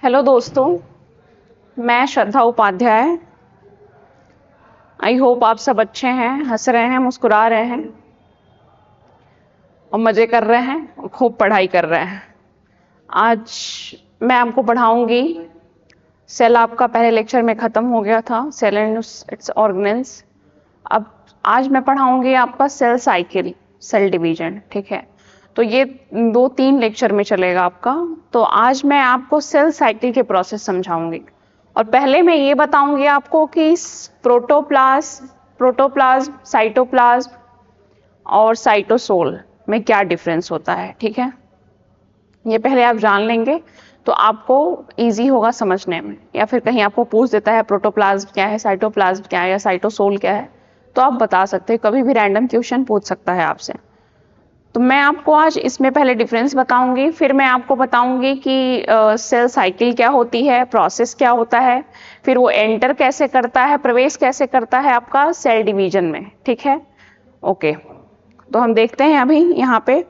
Hello दोस्तों, मैं श्रद्धा Upadhyay. I hope आप सब अच्छे हैं, हंस रहे हैं, मुस्कुरा रहे हैं और मजे कर रहे हैं और खूब पढ़ाई कर रहे हैं। आज मैं आपको पढ़ाऊंगी। सेल आपका पहले लेक्चर में खत्म हो गया था, सेल एंड इट्स ऑर्गेनेल्स। अब आज मैं पढ़ाऊंगी आपका सेल साइकिल, सेल डिवीजन। ठीक है, तो ये 2-3 लेक्चर में चलेगा आपका। तो आज मैं आपको सेल साइकिल के प्रोसेस समझाऊंगी और पहले मैं ये बताऊंगी आपको कि प्रोटोप्लाज्म, साइटोप्लाज्म और साइटोसोल में क्या डिफरेंस होता है। ठीक है, ये पहले आप जान लेंगे तो आपको इजी होगा समझने में। या फिर कहीं आपको पूछ देता है प्रोटोप्लाज्म क्या है, साइटोप्लाज्म क्या है या साइटोसोल क्या है, तो आप बता सकते हैं। कभी भी रैंडम क्वेश्चन पूछ सकता है आपसे। तो मैं आपको आज इसमें पहले डिफरेंस बताऊंगी, फिर मैं आपको बताऊंगी कि सेल साइकिल क्या होती है, प्रोसेस क्या होता है, फिर वो एंटर कैसे करता है, प्रवेश कैसे करता है आपका सेल डिवीजन में। ठीक है, ओके। तो हम देखते हैं अभी यहाँ पे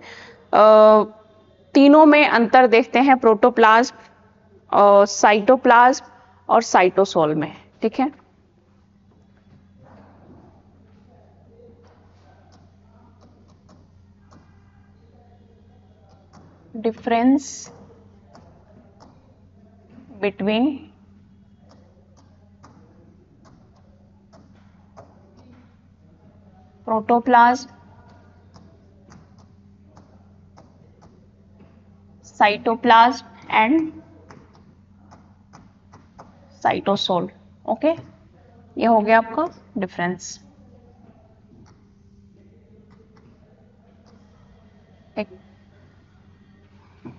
तीनों में अंतर देखते हैं, प्रोटोप्लाज्म और साइटोप्लाज्म और साइटोसोल में। ठीक है, difference between protoplasm, cytoplasm and cytosol. Okay, ये हो गया आपका डिफरेंस।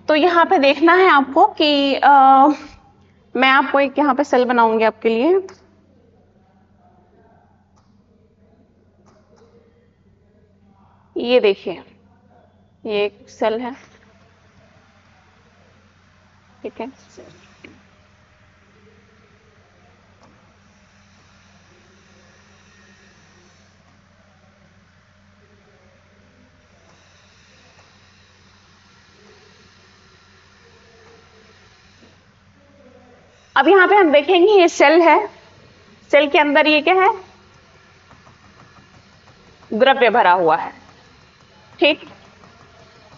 तो यहाँ पे देखना है आपको कि मैं आपको एक यहाँ पे सेल बनाऊंगी आपके लिए। ये देखिए, ये एक सेल है। ठीक है, अब यहाँ पे हम देखेंगे ये सेल है। सेल के अंदर ये क्या है, द्रव्य भरा हुआ है। ठीक,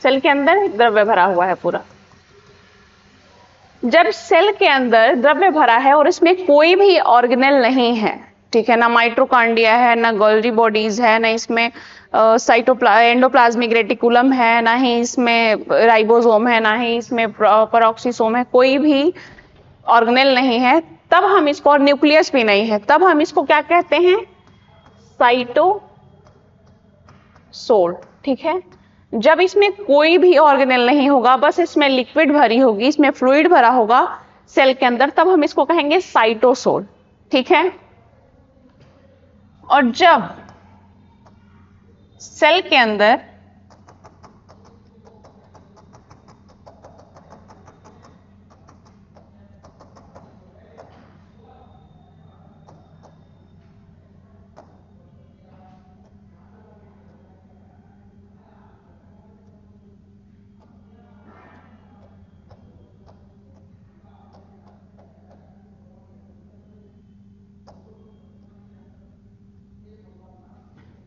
सेल के अंदर द्रव्य भरा हुआ है पूरा। जब सेल के अंदर द्रव्य भरा है और इसमें कोई भी ऑर्गेनेल नहीं है, ठीक है, ना माइटोकॉन्ड्रिया है, ना गोल्गी बॉडीज है, ना इसमें एंडोप्लाज्मिक रेटिकुलम है, ना ही इसमें राइबोसोम है, ना ही इसमें पेरोक्सिसोम है, कोई भी ऑर्गेनेल नहीं है, तब हम इसको, और न्यूक्लियस भी नहीं है, तब हम इसको क्या कहते हैं, साइटोसोल। ठीक है, जब इसमें कोई भी ऑर्गेनेल नहीं होगा, बस इसमें लिक्विड भरी होगी, इसमें फ्लूइड भरा होगा सेल के अंदर, तब हम इसको कहेंगे साइटोसोल। ठीक है, और जब सेल के अंदर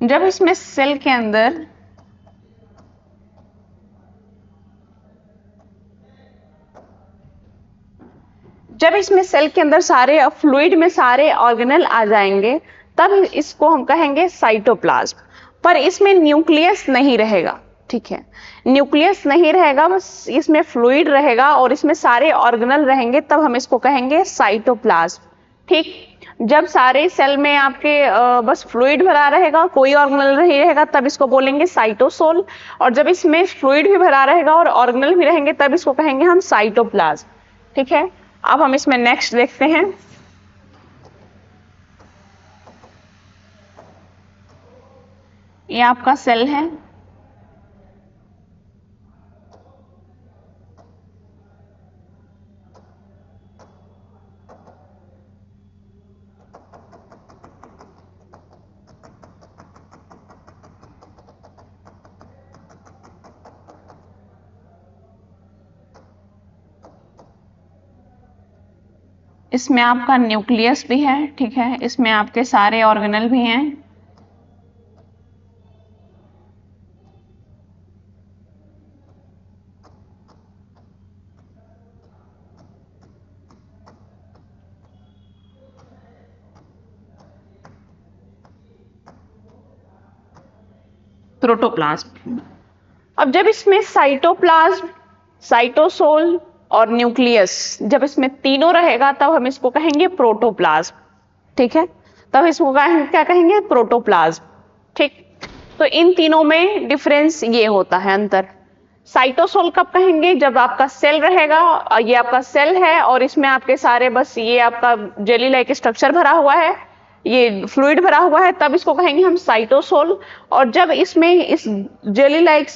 जब इसमें सेल के अंदर जब इसमें सेल के अंदर सारे फ्लूइड में सारे ऑर्गेनल आ जाएंगे, तब इसको हम कहेंगे साइटोप्लाज्म। पर इसमें न्यूक्लियस नहीं रहेगा। ठीक है, न्यूक्लियस नहीं रहेगा, बस इसमें फ्लूइड रहेगा और इसमें सारे ऑर्गेनल रहेंगे, तब हम इसको कहेंगे साइटोप्लाज्म। ठीक, जब सारे सेल में आपके बस फ्लूइड भरा रहेगा, कोई ऑर्गेनल नहीं रहेगा, तब इसको बोलेंगे साइटोसोल। और जब इसमें फ्लूइड भी भरा रहेगा और ऑर्गेनल भी रहेंगे, तब इसको कहेंगे हम साइटोप्लाज्म। ठीक है, अब हम इसमें नेक्स्ट देखते हैं। ये आपका सेल है। इसमें आपका न्यूक्लियस भी है, ठीक है, इसमें आपके सारे ऑर्गेनल भी हैं, प्रोटोप्लाज्म। अब जब इसमें साइटोप्लाज्म, साइटोसोल और न्यूक्लियस, जब इसमें तीनों रहेगा तब हम इसको कहेंगे प्रोटोप्लाज्म, ठीक है, तब इसको क्या कहेंगे, प्रोटोप्लाज्म, ठीक। तो इन तीनों में डिफरेंस ये होता है, अंतर। साइटोसोल कब कहेंगे, जब आपका सेल रहेगा, ये आपका सेल है और इसमें आपके सारे बस ये आपका जेली लाइक स्ट्रक्चर भरा हुआ है, ये फ्लूइड भरा हुआ है, तब इसको कहेंगे हम साइटोसोल। और जब इसमें इस जेली लाइक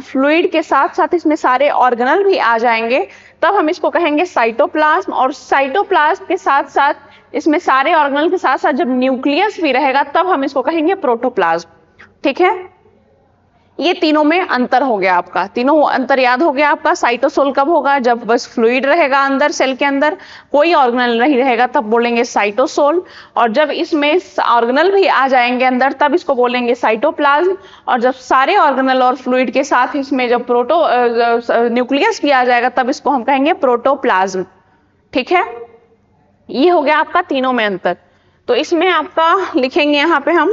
फ्लूइड के साथ साथ इसमें सारे ऑर्गेनल भी आ जाएंगे, तब हम इसको कहेंगे साइटोप्लाज्म। और साइटोप्लाज्म के साथ साथ इसमें सारे ऑर्गेनल के साथ साथ जब न्यूक्लियस भी रहेगा तब हम इसको कहेंगे प्रोटोप्लाज्म, ठीक है। ये तीनों में अंतर हो गया आपका, तीनों अंतर याद हो गया आपका। साइटोसोल कब होगा, जब बस फ्लूइड रहेगा अंदर, सेल के अंदर कोई ऑर्गेनल नहीं रहेगा, तब बोलेंगे साइटोसोल। और जब इसमें ऑर्गेनल भी आ जाएंगे अंदर तब इसको बोलेंगे साइटोप्लाज्म। और जब सारे ऑर्गेनल और फ्लूइड के साथ इसमें जब न्यूक्लियस भी आ जाएगा तब इसको हम कहेंगे प्रोटोप्लाज्म, ठीक है। ये हो गया आपका तीनों में अंतर। तो इसमें आपका लिखेंगे यहां पे हम,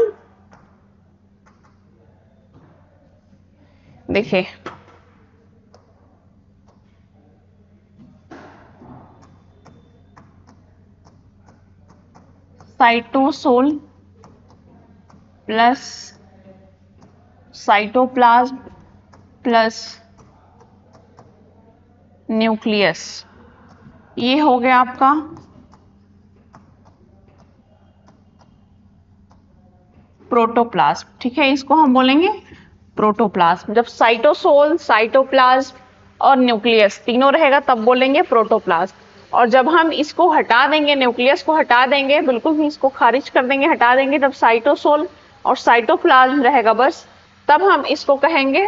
देखिए cytosol plus cytoplasm plus nucleus, ये हो गया आपका प्रोटोप्लाज्म, ठीक है, इसको हम बोलेंगे प्रोटोप्लाज्म। जब साइटोसोल, साइटोप्लाज्म और न्यूक्लियस तीनों रहेगा तब बोलेंगे प्रोटोप्लाज्म। और जब हम इसको हटा देंगे, न्यूक्लियस को हटा देंगे, बिल्कुल भी इसको खारिज कर देंगे, हटा देंगे, जब साइटोसोल और साइटोप्लाज्म रहेगा बस, तब हम इसको कहेंगे,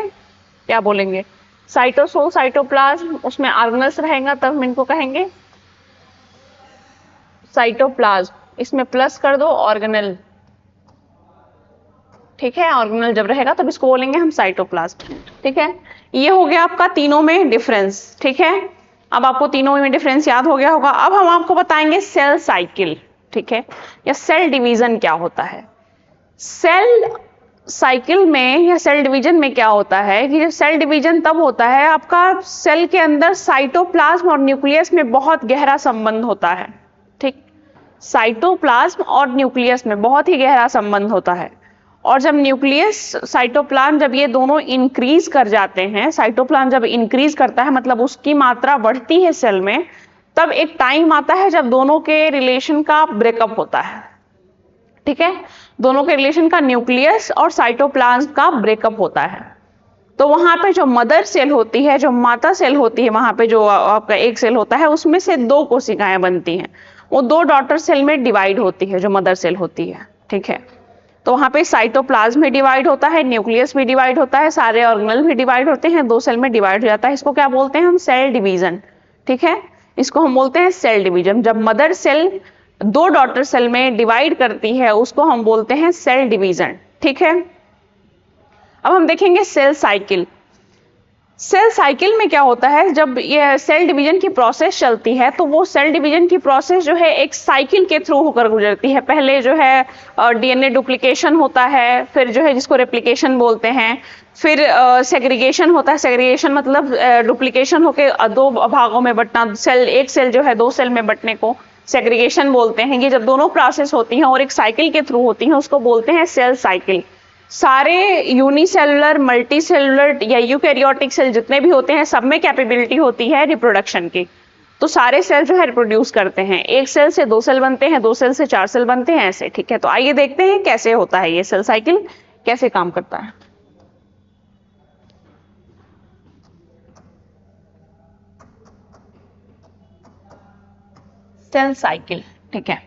क्या बोलेंगे, साइटोसोल साइटोप्लाज्म, उसमें ऑर्गेनल्स रहेगा तब हम इनको कहेंगे साइटोप्लाज्म। इसमें प्लस कर दो ऑर्गेनल, ठीक है, ऑर्गेनल जब रहेगा तब इसको बोलेंगे हम साइटोप्लाज्म, ठीक है। ये हो गया आपका तीनों में डिफरेंस, ठीक है। अब आपको तीनों में डिफरेंस याद हो गया होगा। अब हम आपको बताएंगे सेल साइकिल, ठीक है, या सेल डिवीजन क्या होता है। सेल साइकिल में या सेल डिवीजन में क्या होता है कि सेल डिवीजन तब होता है आपका सेल के अंदर साइटोप्लाज्म और न्यूक्लियस में बहुत गहरा संबंध होता है, ठीक, साइटोप्लाज्म और न्यूक्लियस में बहुत ही गहरा संबंध होता है। और जब न्यूक्लियस, साइटोप्लाज्म जब ये दोनों इंक्रीज कर जाते हैं, साइटोप्लाज्म जब इंक्रीज करता है मतलब उसकी मात्रा बढ़ती है सेल में, तब एक टाइम आता है जब दोनों के रिलेशन का ब्रेकअप होता है, ठीक है, दोनों के रिलेशन का, न्यूक्लियस और साइटोप्लाज्म का ब्रेकअप होता है। तो वहां पे जो मदर सेल होती है, जो माता सेल होती है, वहां पे जो आपका एक सेल होता है उसमें से दो कोशिकाएं बनती हैं, वो दो डॉटर सेल में डिवाइड होती है, जो मदर सेल होती है, ठीक है। तो वहां पे साइटोप्लाज्म भी डिवाइड होता है, न्यूक्लियस भी डिवाइड होता है, सारे ऑर्गेनल भी डिवाइड होते हैं, दो सेल में डिवाइड हो जाता है। इसको क्या बोलते हैं हम, सेल डिवीजन, ठीक है, इसको हम बोलते हैं सेल डिवीजन। जब मदर सेल दो डॉटर सेल में डिवाइड करती है उसको हम बोलते हैं सेल डिवीजन, ठीक है। अब हम देखेंगे सेल साइकिल। सेल साइकिल में क्या होता है, जब ये सेल डिवीजन की प्रोसेस चलती है तो वो सेल डिवीजन की प्रोसेस जो है एक साइकिल के थ्रू होकर गुजरती है। पहले जो है डीएनए डुप्लीकेशन होता है, फिर जो है जिसको रेप्लिकेशन बोलते हैं, फिर सेग्रीगेशन होता है। सेग्रीगेशन मतलब डुप्लीकेशन होकर दो भागों में बंटना, सेल, एक सेल जो है दो सेल में बंटने को सेग्रीगेशन बोलते हैं। ये जब दोनों प्रोसेस होती हैं और एक साइकिल के थ्रू होती हैं उसको बोलते हैं सेल साइकिल। सारे यूनिसेलुलर, मल्टीसेलुलर या यूकैरियोटिक सेल जितने भी होते हैं सब में कैपेबिलिटी होती है रिप्रोडक्शन की। तो सारे सेल जो है रिप्रोड्यूस करते हैं, एक सेल से दो सेल बनते हैं, दो सेल से चार सेल बनते हैं, ऐसे, ठीक है। तो आइए देखते हैं कैसे होता है ये सेल साइकिल, कैसे काम करता है। सेल साइकिल, ठीक है,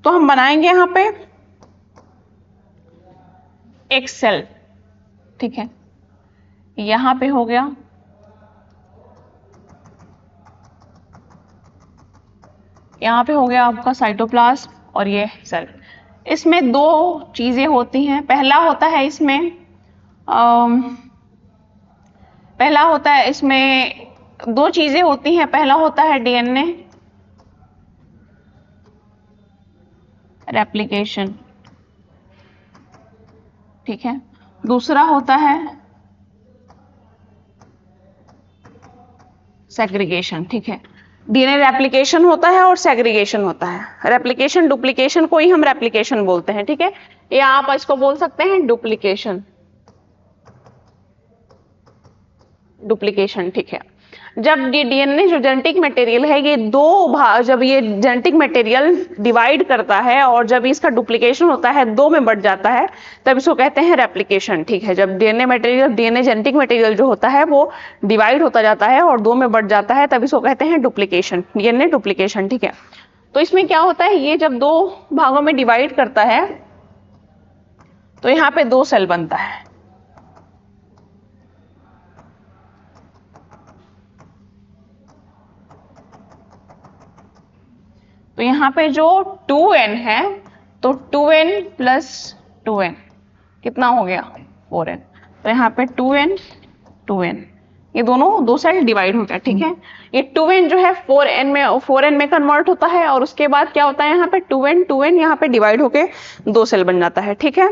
तो हम बनाएंगे यहां पे एक सेल, ठीक है, यहां पे हो गया यहाँ पे हो गया आपका साइटोप्लाज्म और ये सेल। इसमें दो चीजें होती हैं। पहला होता है इसमें दो चीजें होती हैं। पहला होता है डीएनए रेप्लिकेशन, ठीक है। दूसरा होता है सेग्रीगेशन, ठीक है। डीएनए रेप्लिकेशन होता है और सेग्रीगेशन होता है। रेप्लिकेशन डुप्लीकेशन को ही हम रेप्लिकेशन बोलते हैं, ठीक है, या आप इसको बोल सकते हैं डुप्लीकेशन, डुप्लीकेशन, ठीक है। जब ये डीएनए जो जेनेटिक मटेरियल है ये जब ये जेनेटिक मटेरियल डिवाइड करता है और जब इसका डुप्लीकेशन होता है, दो में बढ़ जाता है, तब इसको कहते हैं रेप्लिकेशन, ठीक है। जब डीएनए जेनेटिक मटेरियल जो होता है वो डिवाइड होता जाता है और दो में बढ़ जाता है, तब इसको कहते हैं डुप्लीकेशन, डीएनए डुप्लीकेशन, ठीक है। तो इसमें क्या होता है, ये जब दो भागों में डिवाइड करता है तो यहाँ पे दो सेल बनता है। तो यहाँ पे जो 2n है, तो 2n प्लस 2n कितना हो गया 4n। तो यहाँ पे 2n 2n, ये दोनों दो सेल डिवाइड हो गया, ठीक है। ये 2n जो है 4n में कन्वर्ट होता है और उसके बाद क्या होता है, यहाँ पे 2n यहाँ पे डिवाइड होके दो सेल बन जाता है, ठीक है।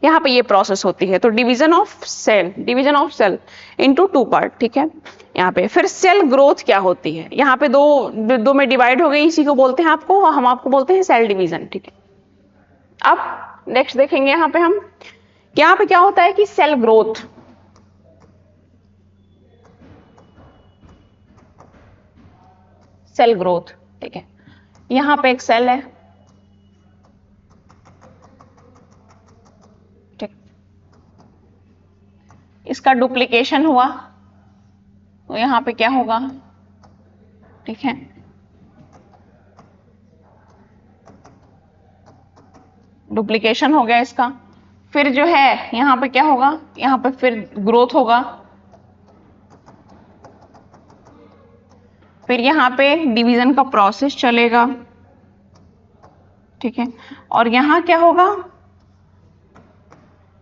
यहाँ पे ये प्रोसेस होती है। तो division of cell into two part, ठीक है। यहाँ पे फिर सेल ग्रोथ क्या होती है, यहाँ पे दो में डिवाइड हो गई, इसी को बोलते हैं हम आपको बोलते हैं सेल डिवीजन, ठीक है। अब नेक्स्ट देखेंगे यहाँ पे हम, यहाँ पे क्या होता है कि सेल ग्रोथ, ठीक है। यहाँ पे एक सेल है, ठीक, इसका डुप्लीकेशन हुआ तो यहाँ पे क्या होगा, ठीक है। डुप्लीकेशन हो गया इसका, फिर जो है यहाँ पे क्या होगा, यहाँ पे फिर ग्रोथ होगा, फिर यहाँ पे डिवीजन का प्रोसेस चलेगा, ठीक है। और यहाँ क्या होगा,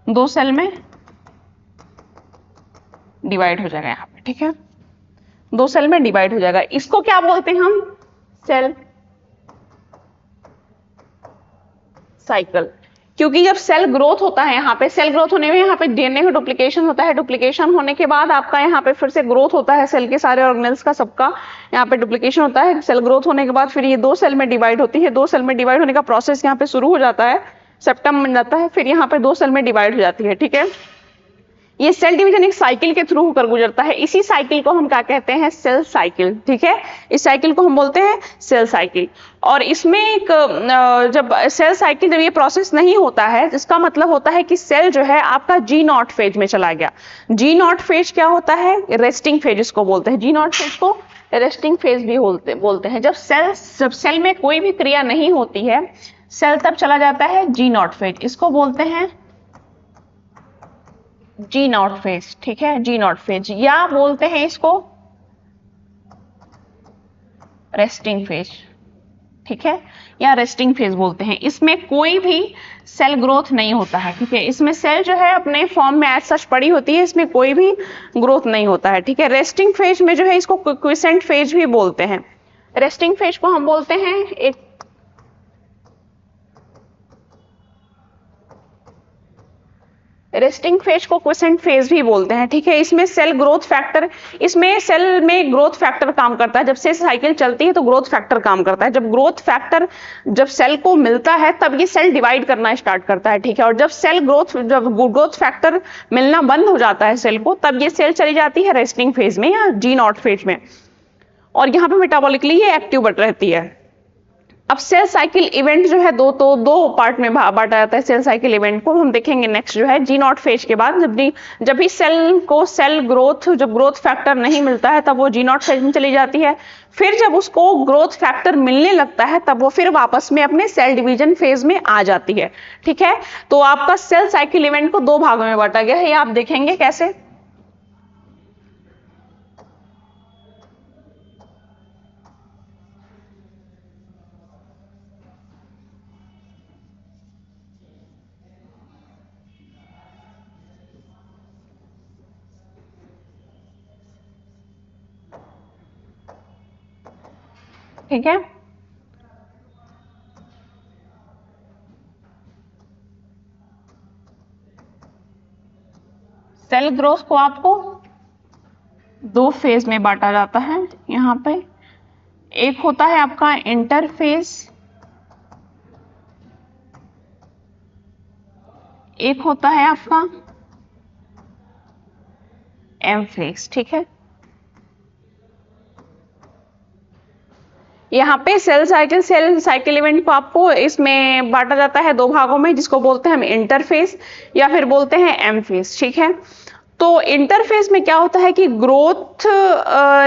दो सेल में डिवाइड हो जाएगा यहाँ पे, ठीक है। दो सेल में डिवाइड हो जाएगा, इसको क्या बोलते हैं हम, सेल साइकिल। क्योंकि जब सेल ग्रोथ होता है, यहाँ पे सेल ग्रोथ होने में यहाँ पे डीएनए का डुप्लीकेशन होता है, डुप्लीकेशन होने के बाद आपका यहाँ पे फिर से ग्रोथ होता है सेल के सारे ऑर्गेनेल्स का, सबका यहाँ पे डुप्लीकेशन होता है। सेल ग्रोथ होने के बाद फिर ये दो सेल में डिवाइड होती है, दो सेल में डिवाइड होने का प्रोसेस यहाँ पे शुरू हो जाता है, सेप्टम बन जाता है, फिर यहाँ पे दो सेल में डिवाइड हो जाती है, ठीक है। ये सेल डिवीजन एक साइकिल के थ्रू होकर गुजरता है, इसी साइकिल को हम क्या कहते हैं, सेल साइकिल, ठीक है। इस साइकिल को हम बोलते हैं सेल साइकिल। और इसमें एक जब सेल साइकिल जब ये प्रोसेस नहीं होता है, इसका मतलब होता है कि सेल जो है आपका G0 फेज में चला गया। G0 फेज क्या होता है, रेस्टिंग फेज इसको बोलते हैं, G0 फेज को रेस्टिंग फेज भी बोलते हैं। जब सेल में कोई भी क्रिया नहीं होती है, सेल तब चला जाता है G0 फेज, इसको बोलते हैं G0 फेज, ठीक है, G0 फेज, या बोलते हैं इसको रेस्टिंग फेज, ठीक है, या रेस्टिंग फेज बोलते हैं। इसमें कोई भी सेल ग्रोथ नहीं होता है, ठीक है। इसमें सेल जो है अपने फॉर्म में एज सच पड़ी होती है, इसमें कोई भी ग्रोथ नहीं होता है, ठीक है। रेस्टिंग फेज में जो है इसको क्विसेंट फेज भी बोलते हैं। रेस्टिंग फेज को हम बोलते हैं एक रेस्टिंग फेज को क्विसेंट फेज भी बोलते हैं, ठीक है। इसमें सेल में ग्रोथ फैक्टर काम करता है। जब से साइकिल चलती है तो ग्रोथ फैक्टर काम करता है। जब सेल को मिलता है तब ये सेल डिवाइड करना स्टार्ट करता है, ठीक है। और जब ग्रोथ फैक्टर मिलना बंद हो जाता है सेल को, तब ये सेल चली जाती है रेस्टिंग फेज में या G0 फेज में, और यहाँ पे मेटाबॉलिकली ये एक्टिव रहती है। अब सेल साइकिल इवेंट जो है दो पार्ट में बांटा जाता है। सेल साइकिल इवेंट को हम देखेंगे नेक्स्ट जो है G0 फेज के बाद, जब भी जब ग्रोथ फैक्टर नहीं मिलता है तब वो G0 फेज में चली जाती है। फिर जब उसको ग्रोथ फैक्टर मिलने लगता है तब वो फिर वापस में अपने सेल डिवीजन फेज में आ जाती है, ठीक है। तो आपका सेल साइकिल इवेंट को दो भागों में बांटा गया है, ये आप देखेंगे कैसे। ठीक है। सेल ग्रोथ को आपको दो फेज में बांटा जाता है यहाँ पे। एक होता है आपका इंटरफेज, एक होता है आपका एम फेज। ठीक है, यहाँ पे सेल साइकिल इवेंट को आपको इसमें बांटा जाता है दो भागों में, जिसको बोलते हैं हम इंटरफेज या फिर बोलते हैं एम फेज। ठीक है, तो इंटरफेज में क्या होता है कि ग्रोथ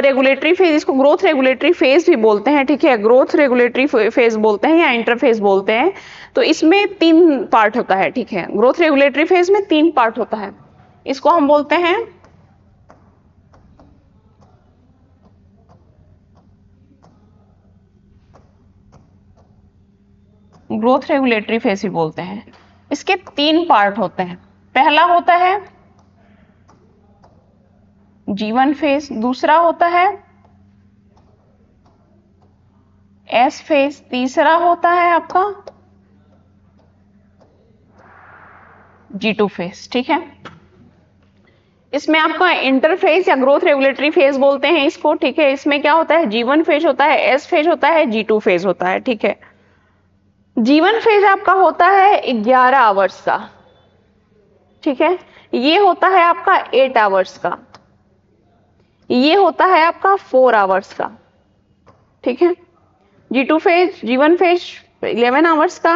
रेगुलेटरी फेज, इसको ग्रोथ रेगुलेटरी फेज भी बोलते हैं। ठीक है, ग्रोथ रेगुलेटरी फेज बोलते हैं या इंटरफेज बोलते हैं। तो इसमें तीन पार्ट होता है। ठीक है, ग्रोथ रेगुलेटरी फेज में तीन पार्ट होता है। इसको हम बोलते हैं ग्रोथ रेगुलेटरी फेज भी बोलते हैं। इसके तीन पार्ट होते हैं। पहला होता है G1 फेज, दूसरा होता है S फेज, तीसरा होता है आपका G2 फेज। ठीक है, इसमें आपका इंटरफेज या ग्रोथ रेगुलेटरी फेज बोलते हैं इसको। ठीक है, इसमें क्या होता है G1 फेज होता है, S फेज होता है, G2 फेज होता है। ठीक है, G1 फेज आपका होता है 11 आवर्स का। ठीक है, ये होता है आपका 8 आवर्स का, ये होता है आपका 4 आवर्स का। ठीक है, G2 phase, G1 phase 11 hours का,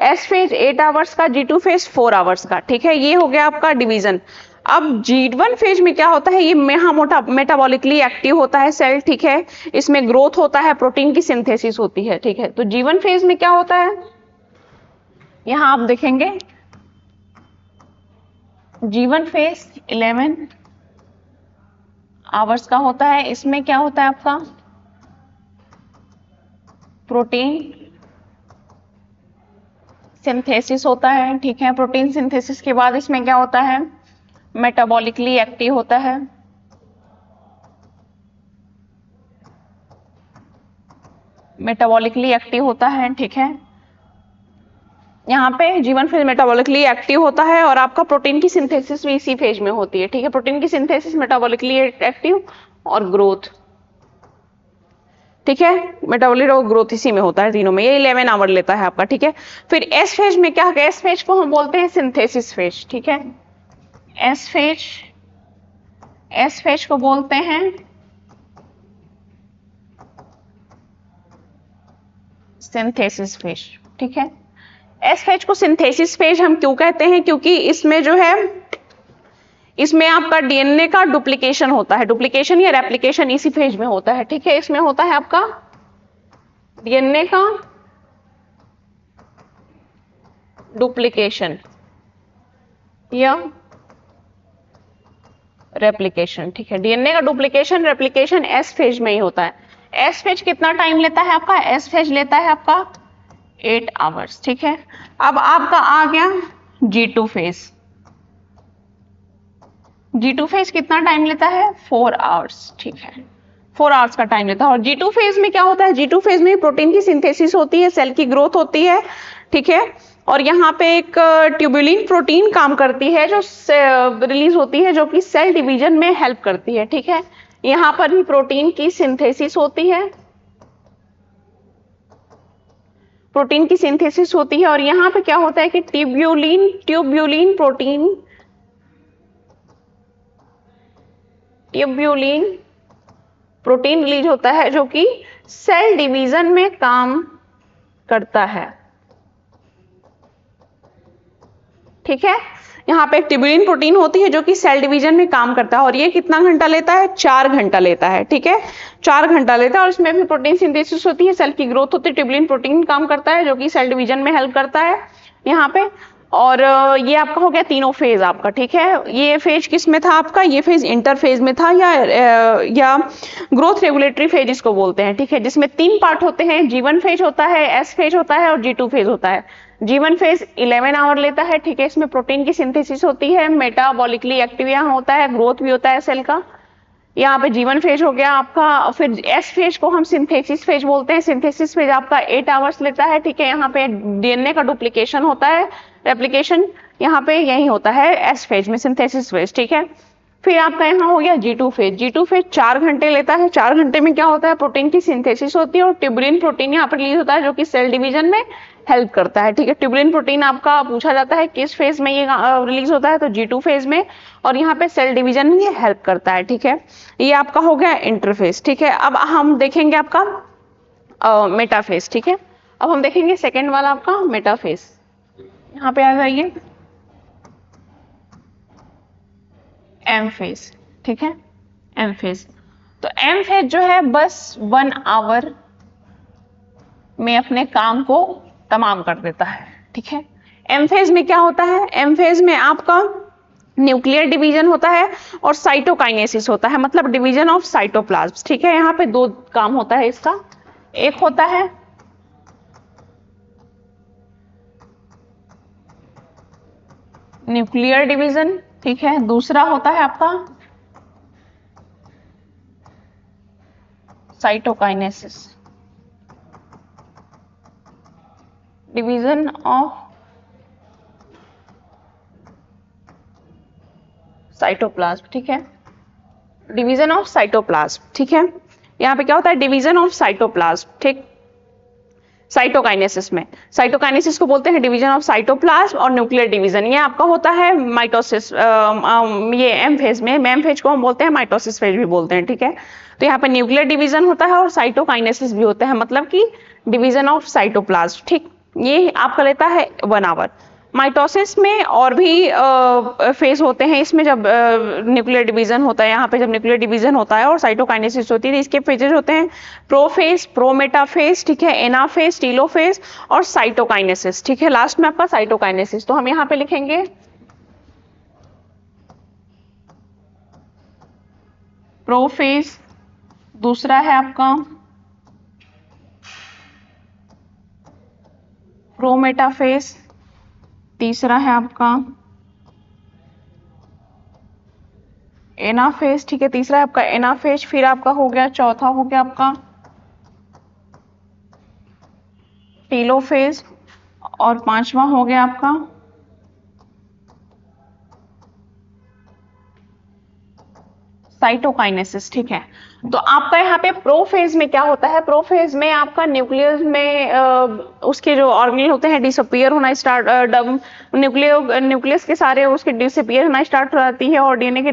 S फेज 8 आवर्स का, G2 फेज 4 आवर्स का। ठीक है, ये हो गया आपका डिवीजन। अब G1 फेज में क्या होता है, ये मेटाबॉलिकली एक्टिव होता है सेल। ठीक है, इसमें ग्रोथ होता है, प्रोटीन की सिंथेसिस होती है। ठीक है, तो G1 फेज में क्या होता है, यहां आप देखेंगे G1 फेज 11 आवर्स का होता है। इसमें क्या होता है आपका प्रोटीन सिंथेसिस होता है। ठीक है, प्रोटीन सिंथेसिस के बाद इसमें क्या होता है, मेटाबॉलिकली एक्टिव होता है। मेटाबॉलिकली एक्टिव होता है। ठीक है, यहाँ पे G1 फेज मेटाबॉलिकली एक्टिव होता है और आपका प्रोटीन की सिंथेसिस भी इसी फेज में होती है। ठीक है, प्रोटीन की सिंथेसिस, मेटाबॉलिकली एक्टिव और ग्रोथ। ठीक है, मेटाबॉलिक और ग्रोथ इसी में होता है, तीनों में। ये 11 आवर लेता है आपका। ठीक है, फिर एस फेज में क्या है, एस फेज को हम बोलते हैं सिंथेसिस फेज। ठीक है, एस फेज को बोलते हैं सिंथेसिस फेज। ठीक है, एस फेज को सिंथेसिस फेज हम क्यों कहते हैं, क्योंकि इसमें जो है, इसमें आपका डीएनए का डुप्लीकेशन होता है। डुप्लीकेशन या रेप्लिकेशन इसी फेज में होता है। ठीक है, इसमें होता है आपका डीएनए का डुप्लीकेशन या रेप्लिकेशन। ठीक है, डीएनए का डुप्लीकेशन, रेप्लिकेशन एस फेज में ही होता है। एस फेज कितना टाइम लेता है आपका, एस फेज लेता है आपका 8 आवर्स। ठीक है, अब आपका आ गया G2 फेज। G2 फेज कितना टाइम लेता है, 4 आवर्स। ठीक है, 4 आवर्स का टाइम लेता है। और G2 फेज में क्या होता है, G2 फेज में प्रोटीन की सिंथेसिस होती है, सेल की ग्रोथ होती है। ठीक है, और यहाँ पे एक ट्यूबुलिन प्रोटीन काम करती है जो रिलीज होती है, जो कि सेल डिवीजन में हेल्प करती है। ठीक है, यहाँ पर भी प्रोटीन की सिंथेसिस होती है, प्रोटीन की सिंथेसिस होती है। और यहाँ पे क्या होता है कि ट्यूब्यूलिन प्रोटीन रिलीज होता है, जो कि सेल डिवीजन में काम करता है। ठीक है, यहाँ पे एक ट्यूबुलिन प्रोटीन होती है जो कि सेल डिवीजन में काम करता है, और ये कितना घंटा लेता है, 4 घंटा लेता है। ठीक है, 4 घंटा लेता है, और इसमें भी प्रोटीन सिंथेसिस होती है, सेल की ग्रोथ होती है, ट्यूबुलिन प्रोटीन काम करता है जो कि सेल डिवीजन में हेल्प करता है यहाँ पे। और ये आपका हो गया तीनों फेज आपका। ठीक है, ये फेज किस में था आपका, ये फेज इंटरफेज में था या ग्रोथ रेगुलेटरी फेज इसको बोलते हैं। ठीक है, जिसमें 3 पार्ट होते हैं, G1 फेज होता है, S फेज होता है और G2 फेज होता है। G1 फेज 11 आवर लेता है। ठीक है, इसमें प्रोटीन की सिंथेसिस होती है, मेटाबॉलिकली एक्टिव यहाँ होता है, ग्रोथ भी होता है सेल का। यहाँ पे G1 फेज हो गया आपका। फिर S फेज को हम सिंथेसिस फेज बोलते हैं। सिंथेसिस फेज आपका 8 आवर्स लेता है, ठीक है। यहाँ पे डीएनए का डुप्लीकेशन होता है, रेप्लिकेशन यहाँ पे यही होता है S फेज में, सिंथेसिस फेज, ठीक है। फिर आपका यहाँ हो गया G2 फेज। G2 फेज 4 घंटे लेता है। 4 घंटे में क्या होता है, प्रोटीन की सिंथेसिस होती है और ट्यूबुलिन प्रोटीन यहाँ पर रिलीज होता है जो कि सेल डिवीजन में हेल्प करता है, ठीक है। ट्यूबुलिन प्रोटीन आपका पूछा जाता है किस फेज में ये रिलीज होता है, तो G2 फेज में, और यहाँ पे सेल डिवीजन में ये हेल्प करता है, ठीक है। ये आपका हो गया इंटरफेज, ठीक है। अब हम देखेंगे आपका मेटाफेज, ठीक है। अब हम देखेंगे सेकेंड वाला आपका मेटाफेज। यहाँ पे आ जाइए, एम फेज, ठीक है, एम फेज। तो एम फेज जो है बस 1 आवर में अपने काम को तमाम कर देता है, ठीक है। एम फेज में क्या होता है, एम फेज में आपका न्यूक्लियर डिवीजन होता है और साइटोकाइनेसिस होता है, मतलब डिवीजन ऑफ साइटोप्लाज्म, ठीक है। यहाँ पे 2 काम होता है इसका। एक होता है न्यूक्लियर डिवीजन, ठीक है। दूसरा होता है आपका साइटोकाइनेसिस, डिवीजन ऑफ साइटोप्लाज्म, ठीक है, डिवीजन ऑफ साइटोप्लाज्म, ठीक है। यहाँ पे क्या होता है, डिवीजन ऑफ साइटोप्लाज्म, ठीक। साइटोकाइनेसिस में, साइटोकाइनेसिस को बोलते हैं डिवीजन ऑफ साइटोप्लाज्म और न्यूक्लियर डिवीजन, ये आपका होता है माइटोसिस। ये एम फेज में, एम फेज को हम बोलते हैं माइटोसिस फेज भी बोलते हैं, ठीक है। तो यहाँ पे न्यूक्लियर डिवीजन होता है और साइटोकाइनेसिस भी होता है, मतलब कि डिवीजन ऑफ साइटोप्लाज्म, ठीक। ये आपका लेता है 1 आवर। माइटोसिस में और भी फेज होते हैं, इसमें जब न्यूक्लियर डिवीजन होता है, यहाँ पे जब न्यूक्लियर डिवीजन होता है और साइटोकाइनेसिस होती है, इसके फेजेस होते हैं प्रोफेज, प्रोमेटाफेज, ठीक है, एनाफेज, टीलोफेज और साइटोकाइनेसिस, ठीक है। लास्ट में आपका साइटोकाइनेसिस। तो हम यहाँ पे लिखेंगे प्रोफेज, दूसरा है आपका प्रोमेटाफेज, तीसरा है आपका एनाफेज, ठीक है, तीसरा है आपका एनाफेज। फिर आपका हो गया, चौथा हो गया आपका टीलोफेज और 5वां हो गया आपका साइटोकाइनेसिस, ठीक है। तो आपका यहाँ पे प्रोफेज में क्या होता है, प्रोफेज में आपका न्यूक्लियस में उसके जो ऑर्गेनेल होते हैं डिसअपीयर होना स्टार्ट, न्यूक्लियस के सारे उसके डिसअपीयर होना स्टार्ट हो जाती है और डीएनए के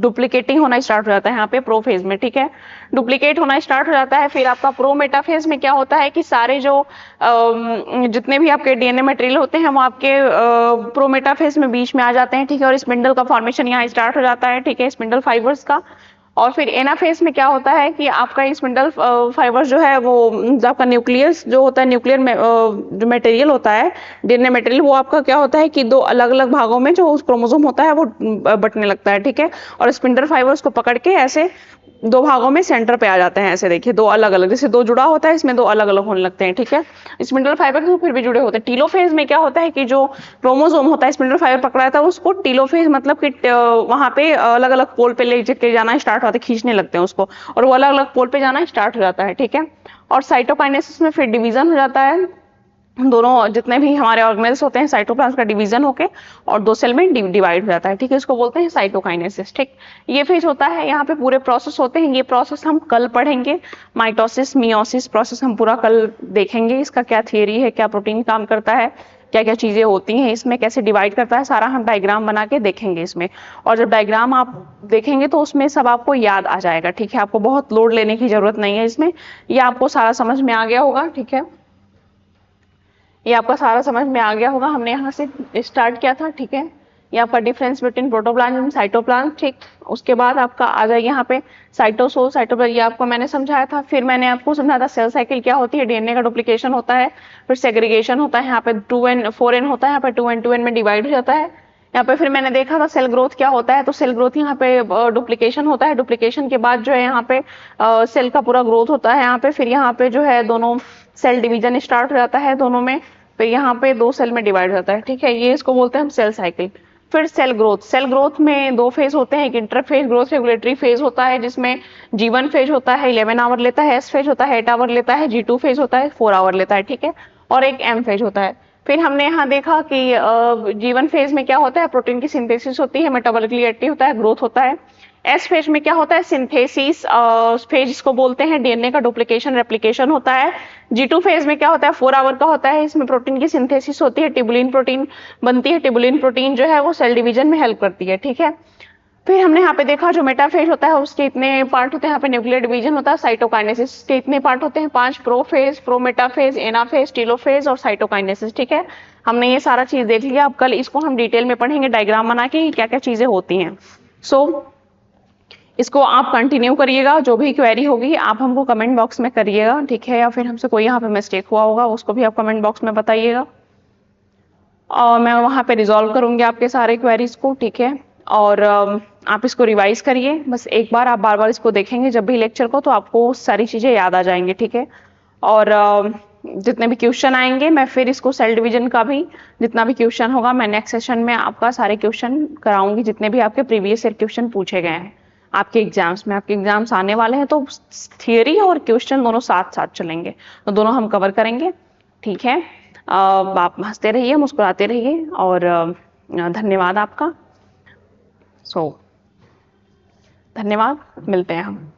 डुप्लीकेटिंग होना स्टार्ट हो जाता है यहाँ पे प्रोफेज में, ठीक है, डुप्लीकेट होना स्टार्ट हो जाता है। फिर आपका प्रोमेटाफेज में क्या होता है कि सारे जो जितने भी आपके डीएनए मटेरियल होते हैं वो आपके प्रोमेटाफेज में बीच में आ जाते हैं, ठीक है, और स्पिंडल का फॉर्मेशन यहाँ स्टार्ट हो जाता है, ठीक है, स्पिंडल फाइबर्स का। और फिर एनाफेज में क्या होता है कि आपका स्पिंडल फाइबर जो है वो आपका न्यूक्लियस जो होता है, न्यूक्लियर में जो मटेरियल होता है, डीएनए मटेरियल, वो आपका क्या होता है कि 2 अलग अलग भागों में जो उस क्रोमोसोम होता है वो बंटने लगता है, ठीक है। और स्पिंडल फाइबर्स को पकड़ के ऐसे 2 भागों में सेंटर पे आ जाते हैं, ऐसे देखिए 2 अलग अलग, जैसे 2 जुड़ा होता है इसमें 2 अलग अलग होने लगते हैं, ठीक है। स्पिंडल फाइबर तो फिर भी जुड़े होते हैं। टीलोफेज में क्या होता है कि जो क्रोमोसोम होता है स्पिंडल फाइबर पकड़ा रहता है उसको टीलोफेज, मतलब कि वहां पे अलग अलग पोल पे ले के जाना स्टार्ट होता है, खींचने लगते हैं उसको और वो अलग अलग पोल पे जाना स्टार्ट हो जाता है, ठीक है। और साइटोकाइनेसिस में फिर डिवीजन हो जाता है, दोनों जितने भी हमारे ऑर्गेनेल्स होते हैं साइटोप्लाज्म का डिवीजन होके और 2 सेल में डिवाइड हो जाता है, ठीक है, इसको बोलते हैं साइटोकाइनेसिस, ठीक। ये फेज होता है, यहाँ पे पूरे प्रोसेस होते हैं, ये प्रोसेस हम कल पढ़ेंगे। माइटोसिस, मियोसिस प्रोसेस हम पूरा कल देखेंगे, इसका क्या थियरी है, क्या प्रोटीन काम करता है, क्या क्या चीजें होती हैं इसमें, कैसे डिवाइड करता है, सारा हम डायग्राम बना के देखेंगे इसमें। और जब डायग्राम आप देखेंगे तो उसमें सब आपको याद आ जाएगा, ठीक है, आपको बहुत लोड लेने की जरूरत नहीं है इसमें, ये आपको सारा समझ में आ गया होगा, ठीक है, ये आपका सारा समझ में आ गया होगा। हमने यहाँ से स्टार्ट किया था, ठीक है, ये आपका डिफरेंस बिटवीन प्रोटोप्लाज्म साइटोप्लाज्म, ठीक। उसके बाद आपका आ जाए यहाँ पे साइटोसोल, साइटोप्लाज्म, ये आपको मैंने समझाया था। फिर मैंने आपको समझाया था सेल साइकिल क्या होती है, डीएनए का डुप्लीकेशन होता है, फिर सेग्रीगेशन होता है, यहाँ पे 2n 4n होता है, यहाँ पे 2n 2n में डिवाइड हो जाता है। यहाँ पे फिर मैंने देखा था सेल ग्रोथ क्या होता है, तो सेल ग्रोथ यहाँ पे डुप्लीकेशन होता है, डुप्लीकेशन के बाद जो है यहाँ पे सेल का पूरा ग्रोथ होता है यहाँ पे, फिर यहाँ पे जो है दोनों सेल डिवीजन स्टार्ट हो जाता है दोनों में, फिर यहाँ पे 2 सेल में डिवाइड हो जाता है, ठीक है, ये इसको बोलते हैं हम सेल साइकिल। फिर सेल ग्रोथ में 2 फेज होते हैं, एक इंटरफेज ग्रोथ रेगुलेटरी फेज होता है जिसमें G1 फेज होता है 11 आवर लेता है, S फेज होता है 8 आवर लेता है, G2 फेज होता है 4 आवर लेता है, ठीक है, और एक M फेज होता है। फिर हमने यहाँ देखा कि G1 फेज में क्या होता है, प्रोटीन की सिंथेसिस होती है, मेटाबॉलिकली एक्टिव होता है, ग्रोथ होता है। एस फेज में क्या होता है, सिंथेसिस फेज इसको बोलते हैं, डीएनए का डुप्लीकेशन रेप्लिकेशन होता है। G2 फेज में क्या होता है, 4 आवर का होता है, इसमें प्रोटीन की सिंथेसिस होती है, टिबुलिन प्रोटीन बनती है, टिबुलिन प्रोटीन जो है वो सेल डिवीजन में हेल्प करती है, ठीक है। फिर हमने यहाँ पे देखा जो मेटाफेज होता है उसके इतने पार्ट होते हैं, यहाँ पे न्यूक्लियर डिवीजन होता है, साइटोकाइनेसिस के इतने पार्ट होते हैं 5, प्रोफेज, प्रोमेटाफेज, एनाफेज, टीलोफेज और साइटोकाइनेसिस, ठीक है। हमने ये सारा चीज देख लिया, अब कल इसको हम डिटेल में पढ़ेंगे डायग्राम बना के क्या क्या चीजें होती हैं। सो इसको आप कंटिन्यू करिएगा, जो भी क्वेरी होगी आप हमको कमेंट बॉक्स में करिएगा, ठीक है, या फिर हमसे कोई यहाँ पे मिस्टेक हुआ होगा उसको भी आप कमेंट बॉक्स में बताइएगा और मैं वहाँ पे रिजॉल्व करूंगी आपके सारे क्वेरीज को, ठीक है। और आप इसको रिवाइज करिए, बस एक बार आप बार बार इसको देखेंगे जब भी लेक्चर को तो आपको सारी चीजें याद आ जाएंगी, ठीक है। और जितने भी क्वेश्चन आएंगे मैं फिर इसको सेल डिवीजन का भी जितना भी क्वेश्चन होगा मैं नेक्स्ट सेशन में आपका सारे क्वेश्चन कराऊंगी, जितने भी आपके प्रीवियस ईयर क्वेश्चन पूछे गए हैं आपके एग्जाम्स में। आपके एग्जाम्स आने वाले हैं तो थियरी और क्वेश्चन दोनों साथ साथ चलेंगे, तो दोनों हम कवर करेंगे, ठीक है। आप हंसते रहिए, मुस्कुराते रहिए और धन्यवाद आपका। धन्यवाद, मिलते हैं हम।